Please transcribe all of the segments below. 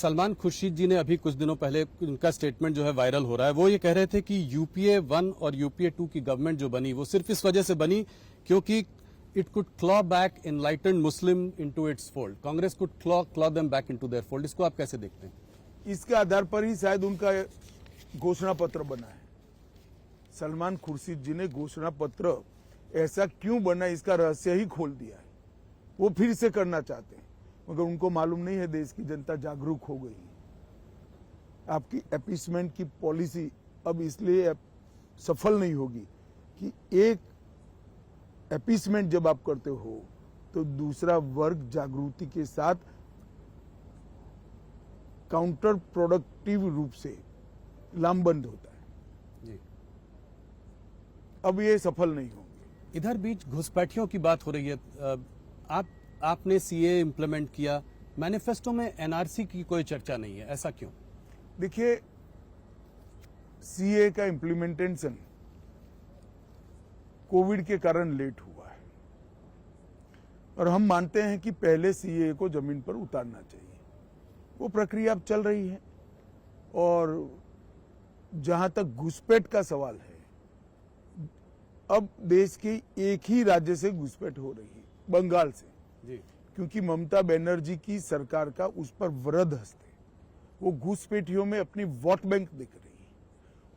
सलमान खुर्शीद जी ने अभी कुछ दिनों पहले उनका स्टेटमेंट जो है वायरल हो रहा है, वो ये कह रहे थे कि यूपीए 1 और यूपीए 2 की गवर्नमेंट जो बनी वो सिर्फ इस वजह से बनी क्योंकि it could claw back enlightened Muslim into its fold, Congress could claw them back into their fold. इसको आप कैसे देखते हैं? इसके आधार पर ही शायद उनका घोषणा पत्र बना है। सलमान खुर्शीद जी ने घोषणा पत्र ऐसा क्यों बना, इसका रहस्य ही खोल दिया है। वो फिर से करना चाहते हैं, मगर उनको मालूम नहीं है देश की जनता जागरूक हो गई। आपकी अपीसमेंट की पॉलिसी अब इसलिए सफल नहीं होगी कि एक अपीसमेंट जब आप करते हो तो दूसरा वर्ग जागृति के साथ काउंटर प्रोडक्टिव रूप से लामबंद होता है जी। अब ये सफल नहीं होंगे। इधर बीच घुसपैठियों की बात हो रही है। आपने सीए इम्प्लीमेंट किया, मैनिफेस्टो में एनआरसी की कोई चर्चा नहीं है, ऐसा क्यों? देखिए, सीए का इम्प्लीमेंटेशन कोविड के कारण लेट हुआ है और हम मानते हैं कि पहले सीए को जमीन पर उतारना चाहिए। वो प्रक्रिया अब चल रही है और जहां तक घुसपैठ का सवाल है, अब देश के एक ही राज्य से घुसपैठ हो रही है, बंगाल से जी। क्योंकि ममता बनर्जी की सरकार का उस पर वृहद हस्त है। वो घुसपैठियों में अपनी वोट बैंक दिख रही है।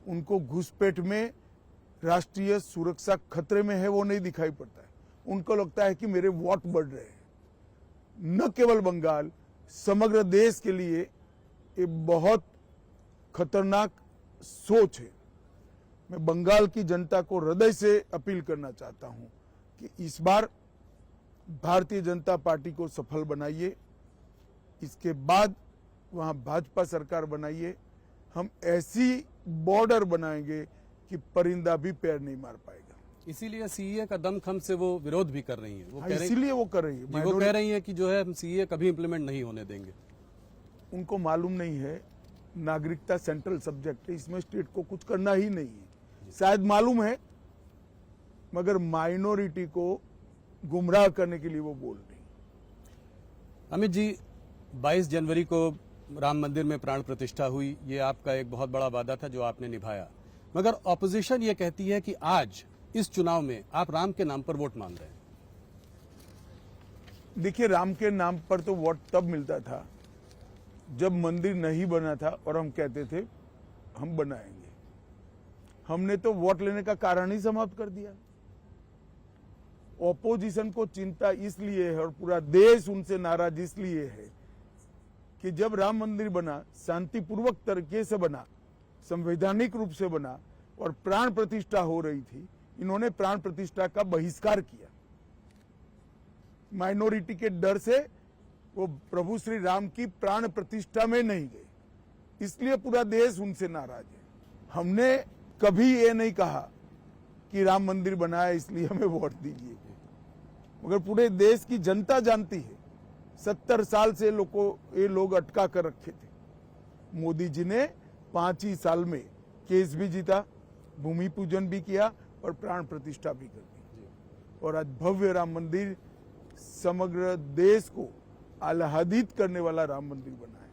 उनको घुसपैठ में राष्ट्रीय सुरक्षा खतरे में है वो नहीं दिखाई पड़ता है। उनको लगता है कि मेरे वोट बढ़ रहे हैं। न केवल बंगाल, समग्र देश के लिए ये बहुत खतरनाक सोच है। मैं बंगाल की जनता को हृदय से अपील करना चाहता हूं कि इस बार भारतीय जनता पार्टी को सफल बनाइए, इसके बाद वहां भाजपा सरकार बनाइए। हम ऐसी बॉर्डर बनाएंगे कि परिंदा भी पैर नहीं मार पाएगा। इसीलिए सीए का दमखम से वो विरोध भी कर रही हैं। वो इसीलिए वो कर रही है। वो कह रही हैं कि जो है हम सीए कभी इंप्लीमेंट नहीं होने देंगे। उनको मालूम नहीं है नागरिकता सेंट्रल सब्जेक्ट है, इसमें स्टेट को कुछ करना ही नहीं है। शायद मालूम है, मगर माइनॉरिटी को गुमराह करने के लिए वो बोल रही। अमित जी, 22 जनवरी को राम मंदिर में प्राण प्रतिष्ठा हुई, ये आपका एक बहुत बड़ा वादा था जो आपने निभाया, मगर ऑपोजिशन ये कहती है कि आज इस चुनाव में आप राम के नाम पर वोट मांग रहे हैं। देखिए, राम के नाम पर तो वोट तब मिलता था जब मंदिर नहीं बना था और हम कहते थे हम बनाएंगे। हमने तो वोट लेने का कारण ही समाप्त कर दिया। ऑपोजिशन को चिंता इसलिए है और पूरा देश उनसे नाराज इसलिए है कि जब राम मंदिर बना, शांतिपूर्वक तरीके से बना, संवैधानिक रूप से बना और प्राण प्रतिष्ठा हो रही थी, इन्होंने प्राण प्रतिष्ठा का बहिष्कार किया। माइनॉरिटी के डर से वो प्रभु श्री राम की प्राण प्रतिष्ठा में नहीं गए, इसलिए पूरा देश उनसे नाराज है। हमने कभी ये नहीं कहा कि राम मंदिर बनाया इसलिए हमें वोट दीजिए, मगर पूरे देश की जनता जानती है 70 साल से ये लोग अटका कर रखे थे। मोदी जी ने 5 ही साल में केस भी जीता, भूमि पूजन भी किया और प्राण प्रतिष्ठा भी कर दी और आज भव्य राम मंदिर समग्र देश को आह्लादित करने वाला राम मंदिर बना है।